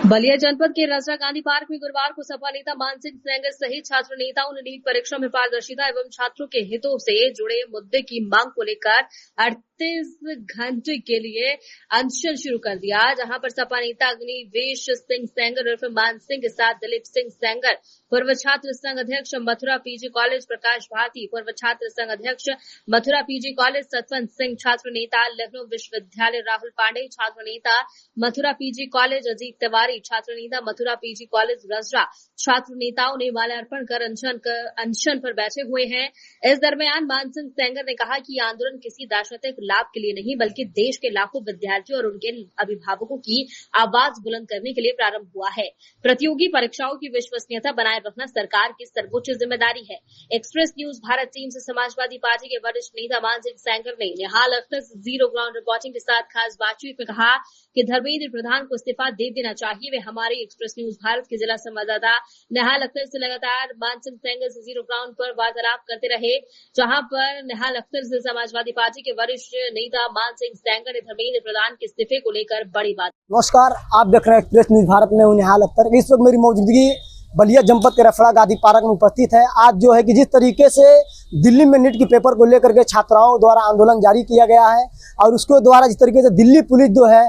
बलिया जनपद के रजरा गांधी पार्क में गुरुवार को सपा नेता मान सिंह सेंगर सहित छात्र नेताओं ने नीट परीक्षा में पारदर्शिता एवं छात्रों के हितों से जुड़े मुद्दे की मांग को लेकर 38 घंटे के लिए अनशन शुरू कर दिया, जहां पर सपा नेता अग्निवेश सिंह सेंगर उर्फ मान सिंह के साथ दिलीप सिंह सेंगर, पूर्व छात्र संघ अध्यक्ष मथुरा पीजी कॉलेज प्रकाश भारती, पूर्व छात्र संघ अध्यक्ष मथुरा पीजी कॉलेज सतवंत सिंह, छात्र नेता लखनऊ विश्वविद्यालय राहुल पांडे, छात्र नेता मथुरा पीजी कॉलेज अजीत तिवारी, छात्र नेता मथुरा पीजी कॉलेज रजरा, छात्र नेताओं ने माल्यार्पण कर अनशन पर बैठे हुए हैं। इस दरमियान मान सिंह सेंगर ने कहा कि ये आंदोलन किसी राजनीतिक लाभ के लिए नहीं बल्कि देश के लाखों विद्यार्थियों और उनके अभिभावकों की आवाज बुलंद करने के लिए प्रारंभ हुआ है। प्रतियोगी परीक्षाओं की विश्वसनीयता बनाए रखना सरकार की सर्वोच्च जिम्मेदारी है। एक्सप्रेस न्यूज भारत टीम से समाजवादी पार्टी के वरिष्ठ नेता मान सिंह सेंगर ने निहाल अख्तर से जीरो ग्राउंड रिपोर्टिंग के साथ खास बातचीत में कहा कि धर्मेंद्र प्रधान को इस्तीफा दे देना चाहिए। वे हमारे एक्सप्रेस न्यूज भारत के जिला संवाददाता निहाल अख्तर से लगातार मान सिंह सेंगर से जीरो ग्राउंड पर वार्तालाप करते रहे, जहां पर निहाल अख्तर से समाजवादी पार्टी के वरिष्ठ नेता मान सिंह सेंगर ने धर्मेंद्र प्रधान के इस्तीफे को लेकर बड़ी बात। नमस्कार, आप देख रहे हैं एक्सप्रेस न्यूज भारत में। निहाल अख्तर इस वक्त मेरी मौजूदगी बलिया जनपद के रजरा गांधी पार्क में उपस्थित है। आज जो है कि जिस तरीके से दिल्ली में नीट के पेपर को लेकर के छात्राओं द्वारा आंदोलन जारी किया गया है और उसके द्वारा जिस तरीके से दिल्ली पुलिस जो है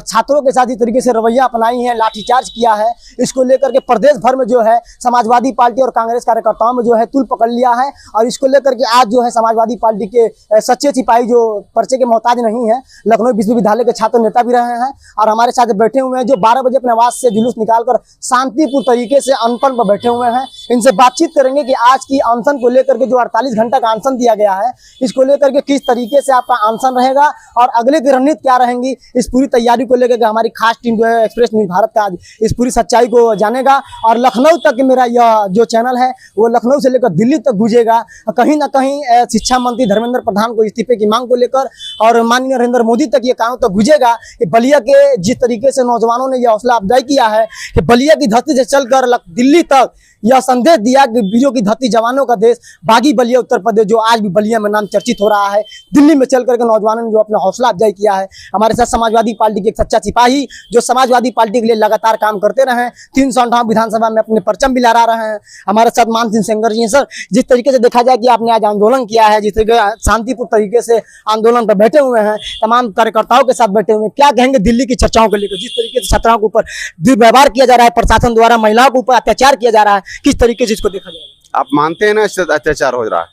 छात्रों के साथ इस तरीके से रवैया अपनाई है, लाठीचार्ज किया है, इसको लेकर के प्रदेश भर में जो है समाजवादी पार्टी और कांग्रेस कार्यकर्ताओं में जो है तुल पकड़ लिया है। और इसको लेकर के आज जो है समाजवादी पार्टी के सच्चे सिपाही जो पर्चे के मोहताज नहीं है, लखनऊ विश्वविद्यालय के छात्र नेता भी रहे हैं और हमारे साथ बैठे हुए हैं, जो 12 बजे अपने आवास से जुलूस निकालकर शांतिपूर्ण तरीके से अनशन पर बैठे हुए हैं। इनसे बातचीत करेंगे कि आज की अनशन को लेकर के जो 48 घंटा का अनशन दिया गया है, इसको लेकर के किस तरीके से आपका अनशन रहेगा और अगले की रणनीति क्या रहेंगी, इस पूरी तैयारी को लेकर के हमारी खास टीम जो है एक्सप्रेस न्यूज भारत का आज इस पूरी सच्चाई को जानेगा। और लखनऊ तक मेरा यह जो चैनल है वो लखनऊ से लेकर दिल्ली तक गुजेगा। कहीं ना कहीं शिक्षा मंत्री धर्मेंद्र प्रधान को इस्तीफे की मांग को लेकर और माननीय नरेंद्र मोदी तक ये कानों तक गुजेगा कि बलिया के जिस तरीके से नौजवानों ने यह हौसला अफजाई किया है कि बलिया की धरती से चलकर दिल्ली तक यह संदेश दिया कि वीरों की धरती जवानों का देश, बागी बलिया उत्तर प्रदेश, जो आज भी बलिया में नाम चर्चित हो रहा है। दिल्ली में चल करके नौजवानों ने जो अपना हौसला अफजाई किया है। हमारे साथ समाजवादी पार्टी के एक सच्चा सिपाही जो समाजवादी पार्टी के लिए लगातार काम करते रहे, 358 विधानसभा में अपने परचम भी लहरा रहे हैं। हमारे साथ मान सिंह सेंगर जी हैं। सर, जिस तरीके से देखा जाए कि आपने आज आंदोलन किया है, जिस तरीके शांतिपूर्ण तरीके से आंदोलन पर बैठे हुए हैं, तमाम कार्यकर्ताओं के साथ बैठे हुए हैं, क्या कहेंगे दिल्ली की चर्चाओं को लेकर? जिस तरीके से छात्राओं के ऊपर दुर्व्यवहार किया जा रहा है, प्रशासन द्वारा महिलाओं के ऊपर अत्याचार किया जा रहा है, किस तरीके से इसको देखा जाएगा? आप मानते हैं ना अत्याचार हो रहा है?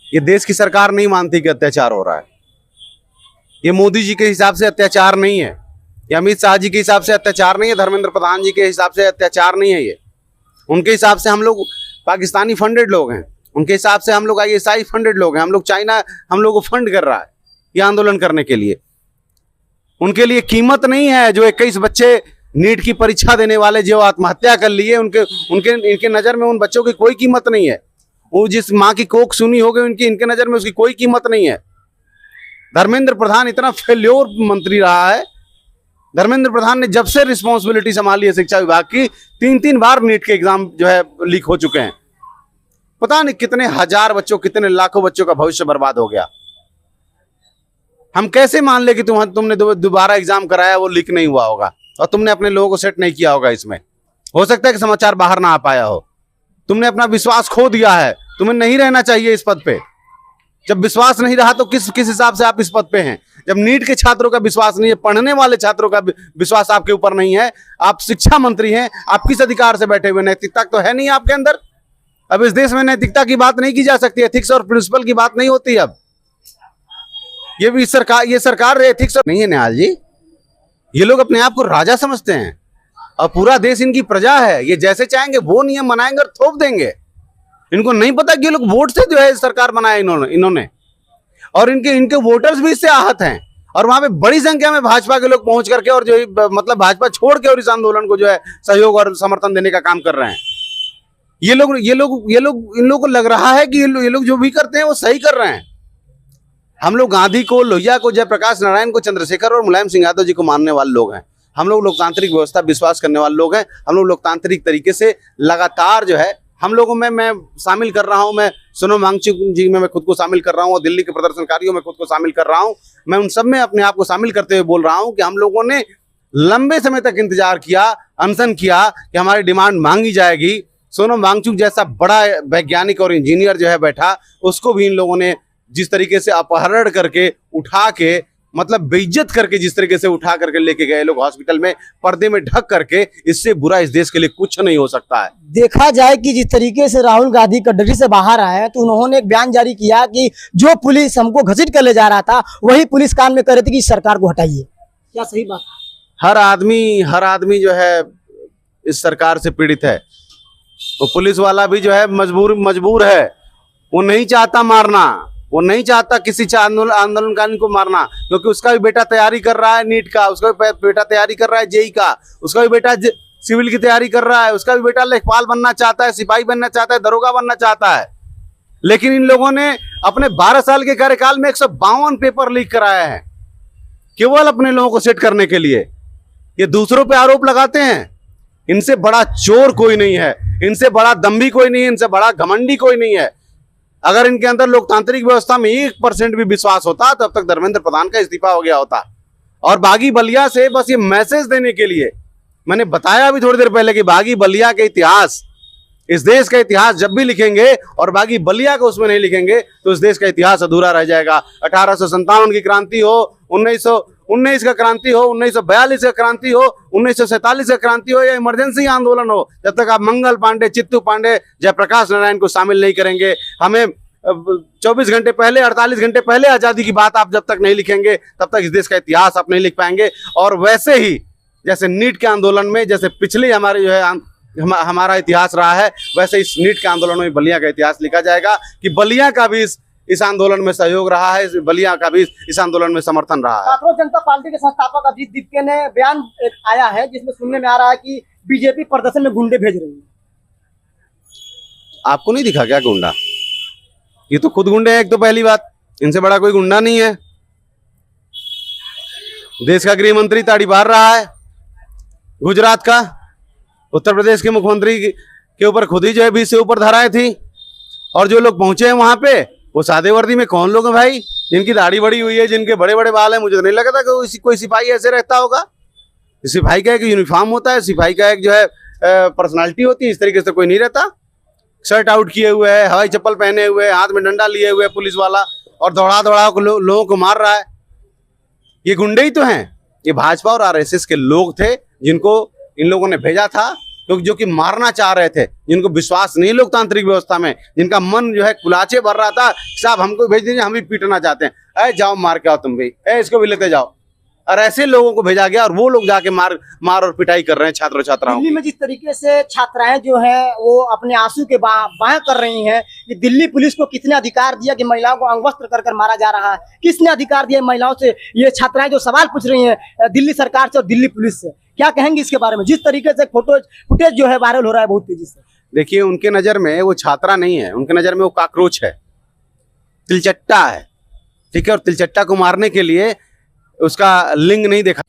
ये देश की सरकार नहीं मानती कि अत्याचार हो रहा है। ये मोदी जी के हिसाब से अत्याचार नहीं है, ये अमित शाह जी के हिसाब से अत्याचार नहीं है, धर्मेंद्र प्रधान जी के हिसाब से अत्याचार नहीं है। ये उनके हिसाब से हम लोग पाकिस्तानी फंडेड लोग हैं, उनके हिसाब से हम लोग ISI फंडेड लोग हैं। हम लोग चाइना हम लोग को फंड कर रहा है ये आंदोलन करने के लिए। उनके लिए कीमत नहीं है जो 21 बच्चे नीट की परीक्षा देने वाले जो आत्महत्या कर लिए, इनके नजर में उन बच्चों की कोई कीमत नहीं है। वो जिस माँ की कोख सुनी होगी इनके नजर में उसकी कोई कीमत नहीं है। धर्मेंद्र प्रधान इतना फेल्योर मंत्री रहा है। धर्मेंद्र प्रधान ने जब से रिस्पॉन्सिबिलिटी संभाली है शिक्षा विभाग की, 3 बार नीट के एग्जाम जो है लीक हो चुके हैं। पता नहीं कितने हजार बच्चों, कितने लाखों बच्चों का भविष्य बर्बाद हो गया। हम कैसे मान ले कि तुमने दोबारा एग्जाम कराया, वो लीक नहीं हुआ होगा और तुमने अपने लोगों को सेट नहीं किया होगा। इसमें हो सकता है कि समाचार बाहर ना आ पाया हो। तुमने अपना विश्वास खो दिया है, तुम्हें नहीं रहना चाहिए इस पद पे। जब विश्वास नहीं रहा तो किस हिसाब से आप इस पद पे हैं? जब नीट के छात्रों का विश्वास नहीं है, पढ़ने वाले छात्रों का विश्वास आपके ऊपर नहीं है, आप शिक्षा मंत्री हैं, आप किस अधिकार से बैठे हुए? नैतिकता तो है नहीं आपके अंदर। अब इस देश में नैतिकता की बात नहीं की जा सकती, एथिक्स और प्रिंसिपल की बात नहीं होती। अब ये सरकार एथिक्स नहीं है। निहाल जी, ये लोग अपने आप को राजा समझते हैं और पूरा देश इनकी प्रजा है। ये जैसे चाहेंगे वो नियम बनाएंगे और थोप देंगे। इनको नहीं पता कि ये लोग वोट से जो है सरकार बनाया इन्होंने और इनके वोटर्स भी इससे आहत हैं। और वहां पे बड़ी संख्या में भाजपा के लोग पहुंच करके और जो मतलब भाजपा छोड़ के और इस आंदोलन को जो है सहयोग और समर्थन देने का काम कर रहे हैं। इन लोगों को लग रहा है कि ये लोग जो भी करते हैं वो सही कर रहे हैं। हम लोग गांधी को, लोहिया को, जयप्रकाश नारायण को, चंद्रशेखर और मुलायम सिंह यादव जी को मानने वाले लोग हैं। हम लोग लोकतांत्रिक व्यवस्था विश्वास करने वाले लोग हैं। हम लोग लोकतांत्रिक तरीके से लगातार जो है हम लोगों में मैं शामिल कर रहा हूं। मैं सोनम वांगचुक जी में मैं खुद को शामिल कर रहा हूं और दिल्ली के प्रदर्शनकारियों में खुद को शामिल कर रहा हूं। मैं उन सब में अपने आप को शामिल करते हुए बोल रहा हूं कि हम लोगों ने लंबे समय तक इंतजार किया, अनशन किया कि हमारी डिमांड मांगी जाएगी। सोनम वांगचुक जैसा बड़ा वैज्ञानिक और इंजीनियर जो है बैठा, उसको भी इन लोगों ने जिस तरीके से अपहरण करके उठा के, मतलब बेइज्जत करके जिस तरीके से उठा करके लेके गए लोग हॉस्पिटल में, पर्दे में ढक करके, इससे बुरा इस देश के लिए कुछ नहीं हो सकता है। देखा जाए कि जिस तरीके से राहुल गांधी कस्टडी से बाहर आए हैं, तो उन्होंने एक बयान जारी किया कि जो पुलिस हमको घसीट कर ले जा रहा था, वही पुलिस कान में कर रही थी कि सरकार को हटाइए। क्या सही बात? हर आदमी जो है इस सरकार से पीड़ित है। वो पुलिस वाला भी जो है मजबूर है। वो नहीं चाहता मारना, वो नहीं चाहता किसी आंदोलनकारियों को मारना, क्योंकि उसका भी बेटा तैयारी कर रहा है नीट का, उसका भी बेटा तैयारी कर रहा है जेई का, उसका भी बेटा सिविल की तैयारी कर रहा है, उसका भी बेटा लेखपाल बनना चाहता है, सिपाही बनना चाहता है, दरोगा बनना चाहता है। लेकिन इन लोगों ने अपने 12 साल के कार्यकाल में 152 पेपर लीक कराए हैं, केवल अपने लोगों को सेट करने के लिए। ये दूसरों पे आरोप लगाते हैं। इनसे बड़ा चोर कोई नहीं है, इनसे बड़ा दम्भी कोई नहीं है, इनसे बड़ा घमंडी कोई नहीं है। अगर इनके अंदर लोकतांत्रिक व्यवस्था में 1% भी विश्वास होता, तब तक धर्मेंद्र प्रधान का इस्तीफा हो गया होता। और बागी बलिया से बस ये मैसेज देने के लिए मैंने बताया अभी थोड़ी देर पहले कि बागी बलिया के इतिहास, इस देश का इतिहास जब भी लिखेंगे और बागी बलिया को उसमें नहीं लिखेंगे, तो इस देश का इतिहास अधूरा रह जाएगा। 1857 की क्रांति हो, 1919 का क्रांति हो, 1942 का क्रांति हो, 1947 का क्रांति हो, या इमरजेंसी आंदोलन हो, जब तक आप मंगल पांडे, चित्तू पांडे, जयप्रकाश नारायण को शामिल नहीं करेंगे, हमें 24 घंटे पहले, 48 घंटे पहले आजादी की बात आप जब तक नहीं लिखेंगे, तब तक इस देश का इतिहास आप नहीं लिख पाएंगे। और वैसे ही जैसे नीट के आंदोलन में, जैसे पिछले हमारे जो है हमारा इतिहास रहा है, वैसे इस नीट के आंदोलन में बलिया का इतिहास लिखा जाएगा कि बलिया का भी इस आंदोलन में सहयोग रहा है, बलिया का भी इस आंदोलन में समर्थन रहा है। छात्र जनता पार्टी के संस्थापक अजीत दीपके ने बयान एक आया है, जिसमें सुनने में आ रहा है कि बीजेपी प्रदर्शन में गुंडे भेज रही है। आपको नहीं दिखा क्या गुंडा? ये तो खुद गुंडे हैं। एक तो पहली बात, इनसे बड़ा कोई गुंडा नहीं है। देश का गृह मंत्री ताड़ी मार रहा है, गुजरात का, उत्तर प्रदेश के मुख्यमंत्री के ऊपर खुद ही जो है 20 से ऊपर धाराएं थी। और जो लोग पहुंचे हैं वहां पे, वो सादे वर्दी में कौन लोग हैं भाई? जिनकी दाढ़ी बड़ी हुई है, जिनके बड़े बड़े बाल हैं। मुझे तो नहीं लगता कि कोई सिपाही ऐसे रहता होगा। सिपाही का एक यूनिफॉर्म होता है, सिपाही का एक जो है पर्सनालिटी होती है। इस तरीके से कोई नहीं रहता। शर्ट आउट किए हुए है, हवाई चप्पल पहने हुए, हाथ में डंडा लिए हुए पुलिस वाला, और दौड़ा लोगों को मार रहा है। ये गुंडे ही तो हैं। ये भाजपा और आरएसएस के लोग थे, जिनको इन लोगों ने भेजा था, क्योंकि जो कि मारना चाह रहे थे, जिनको विश्वास नहीं लोकतांत्रिक व्यवस्था में, जिनका मन जो है कुलाचे भर रहा था, साहब हमको भेज दीजिए, हम भी पीटना चाहते हैं, अरे जाओ मार के आओ तुम भी, इसको भी लेते जाओ। और ऐसे लोगों को भेजा गया, और वो लोग जाके मार और पिटाई कर रहे हैं छात्र छात्राओं। दिल्ली में जिस तरीके से छात्राएं जो है वो अपने आंसू के बाहें कर रही हैं, कि दिल्ली पुलिस को किसने अधिकार दिया कि महिलाओं को अंगवस्त्र कर मारा जा रहा है? किसने अधिकार दिया महिलाओं से? ये छात्राएं जो सवाल पूछ रही हैं दिल्ली सरकार से और दिल्ली पुलिस से, क्या कहेंगे इसके बारे में? जिस तरीके से फुटेज जो है वायरल हो रहा है बहुत तेजी से। देखिए, उनके नजर में वो छात्रा नहीं है, उनके नजर में वो काकरोच है, तिलचट्टा है, ठीक है। और तिलचट्टा को मारने के लिए उसका लिंग नहीं देखा।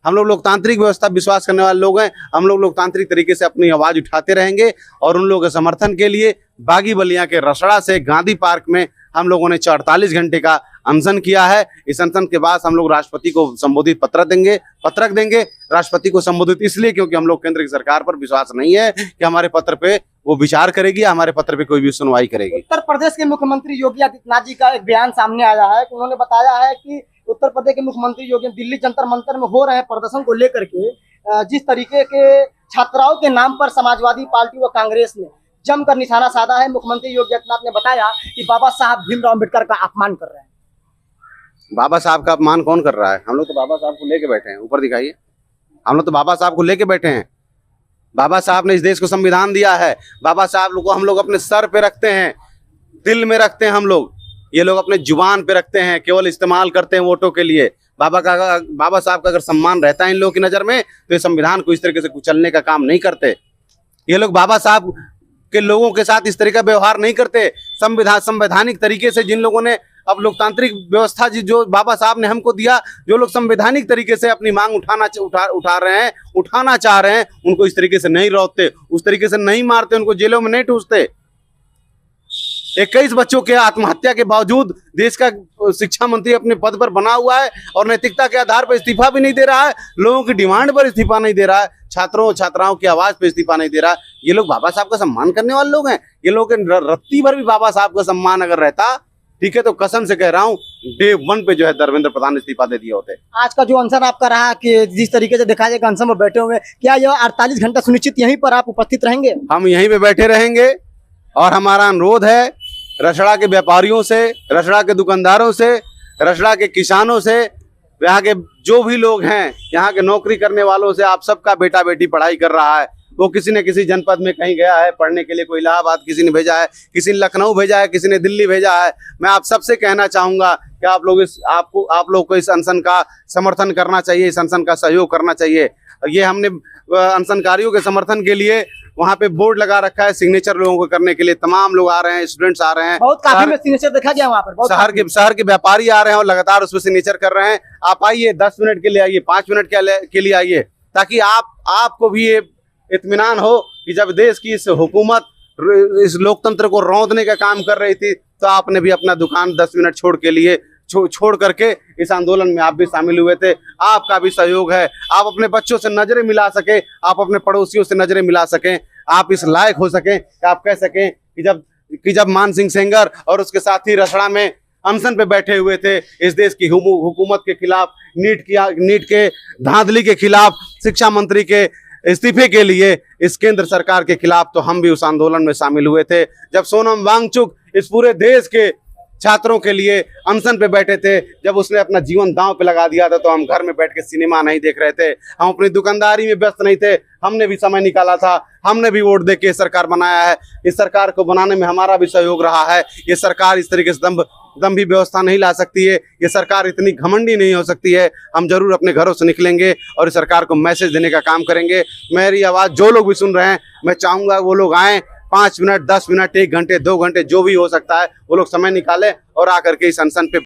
हम लोग लोकतांत्रिक व्यवस्था विश्वास करने वाले लोग हैं। हम लोग लोकतांत्रिक तरीके से अपनी आवाज उठाते रहेंगे, और उन लोगों के समर्थन के लिए बागी बलिया के रसड़ा से गांधी पार्क में हम लोगों ने 48 घंटे का अनशन किया है। इस अनशन के बाद हम लोग राष्ट्रपति को संबोधित पत्रक देंगे। राष्ट्रपति को संबोधित इसलिए क्योंकि हम लोग केंद्र की सरकार पर विश्वास नहीं है कि हमारे पत्र पे वो विचार करेगी, हमारे पत्र पे कोई भी सुनवाई करेगी। उत्तर प्रदेश के मुख्यमंत्री योगी आदित्यनाथ जी का एक बयान सामने आया है कि उन्होंने बताया है कि उत्तर प्रदेश के मुख्यमंत्री योगी दिल्ली जंतर मंतर में हो रहे प्रदर्शन को लेकर के जिस तरीके के छात्राओं के नाम पर समाजवादी पार्टी व कांग्रेस ने जमकर निशाना साधा है। मुख्यमंत्री योगी आदित्यनाथ ने बताया कि बाबा साहब भीमराव अम्बेडकर का अपमान कर रहे हैं। बाबा साहब का अपमान कौन कर रहा है? हम लोग तो बाबा साहब को लेके बैठे हैं। ऊपर दिखाइए, हम लोग तो बाबा साहब को लेके बैठे हैं। बाबा साहब ने इस देश को संविधान दिया है। बाबा साहब को हम लोग अपने सर पे रखते हैं, दिल में रखते हैं हम लोग। ये लोग अपने जुबान पे रखते हैं, केवल इस्तेमाल करते हैं वोटों के लिए। बाबा साहब का अगर सम्मान रहता है इन लोगों की नजर में, तो ये संविधान को इस तरीके से कुचलने का काम नहीं करते। ये लोग बाबा साहब के लोगों के साथ इस तरीके का व्यवहार नहीं करते। संवैधानिक तरीके से जिन लोगों ने अब लोकतांत्रिक व्यवस्था जो बाबा साहब ने हमको दिया, जो लोग संवैधानिक तरीके से अपनी मांग उठाना चाह रहे हैं, उनको इस तरीके से नहीं रोकते, उस तरीके से नहीं मारते, उनको जेलों में नहीं ठूसते। 21 बच्चों के आत्महत्या के बावजूद देश का शिक्षा मंत्री अपने पद पर बना हुआ है और नैतिकता के आधार पर इस्तीफा भी नहीं दे रहा है, लोगों की डिमांड पर इस्तीफा नहीं दे रहा है, छात्रों छात्राओं की आवाज पर इस्तीफा नहीं दे रहा है। ये लोग बाबा साहब का सम्मान करने वाले लोग हैं। ये लोग रत्ती भर भी बाबा साहब का सम्मान अगर रहता, ठीक है, तो कसम से कह रहा हूँ डे 1 पे जो है धर्मेंद्र प्रधान इस्तीफा दे दिए होते। आज का जो अनशन आपका रहा कि जिस तरीके से देखा जाएगा अनशन में बैठे हुए, क्या यह 48 घंटा सुनिश्चित यहीं पर आप उपस्थित रहेंगे? हम यहीं पे बैठे रहेंगे और हमारा अनुरोध है रसड़ा के व्यापारियों से, रसड़ा के दुकानदारों से, रसड़ा के किसानों से, यहाँ के जो भी लोग हैं, यहाँ के नौकरी करने वालों से, आप सबका बेटा बेटी पढ़ाई कर रहा है। वो किसी ने किसी जनपद में कहीं गया है पढ़ने के लिए, कोई इलाहाबाद किसी ने भेजा है, किसी ने लखनऊ भेजा है, किसी ने दिल्ली भेजा है। मैं आप सबसे कहना चाहूंगा कि आप लोग को इस अनशन का समर्थन करना चाहिए, इस अनशन का सहयोग करना चाहिए। ये हमने अनशनकारियों के समर्थन के लिए वहाँ पे बोर्ड लगा रखा है, सिग्नेचर लोगों को करने के लिए तमाम लोग आ रहे हैं, स्टूडेंट्स आ रहे हैं, बहुत काफी में सिग्नेचर देखा गया वहाँ पर, शहर के व्यापारी आ रहे हैं और लगातार उस पर सिग्नेचर कर रहे हैं। आप आइए, 10 मिनट के लिए आइए, 5 मिनट के लिए आइए, ताकि आपको भी ये इत्मीनान हो कि जब देश की इस हुकूमत इस लोकतंत्र को रौंदने का काम कर रही थी, तो आपने भी अपना दुकान 10 मिनट छोड़ करके इस आंदोलन में आप भी शामिल हुए थे। आपका भी सहयोग है, आप अपने बच्चों से नजरें मिला सके, आप अपने पड़ोसियों से नजरें मिला सकें, आप इस लायक हो सकें कि आप कह सकें कि जब मान सिंह सेंगर और उसके साथी रसड़ा में अनशन पे बैठे हुए थे इस देश की हुकूमत के खिलाफ, नीट के धांधली के खिलाफ, शिक्षा मंत्री के इस्तीफे के लिए, इस केंद्र सरकार के खिलाफ, तो हम भी उस आंदोलन में शामिल हुए थे। जब सोनम वांगचुक इस पूरे देश के छात्रों के लिए अनशन पे बैठे थे, जब उसने अपना जीवन दांव पे लगा दिया था, तो हम घर में बैठ के सिनेमा नहीं देख रहे थे, हम अपनी दुकानदारी में व्यस्त नहीं थे। हमने भी समय निकाला था, हमने भी वोट दे के सरकार बनाया है। इस सरकार को बनाने में हमारा भी सहयोग रहा है। ये सरकार इस तरीके से दम्भी व्यवस्था नहीं ला सकती है, ये सरकार इतनी घमंडी नहीं हो सकती है। हम जरूर अपने घरों से निकलेंगे और इस सरकार को मैसेज देने का काम करेंगे। मेरी आवाज़ जो लोग भी सुन रहे हैं, मैं चाहूँगा वो लोग आएँ, 5 मिनट, 10 मिनट, 1 घंटे, 2 घंटे, जो भी हो सकता है, वो लोग समय निकालें और आकर के इस अनशन पे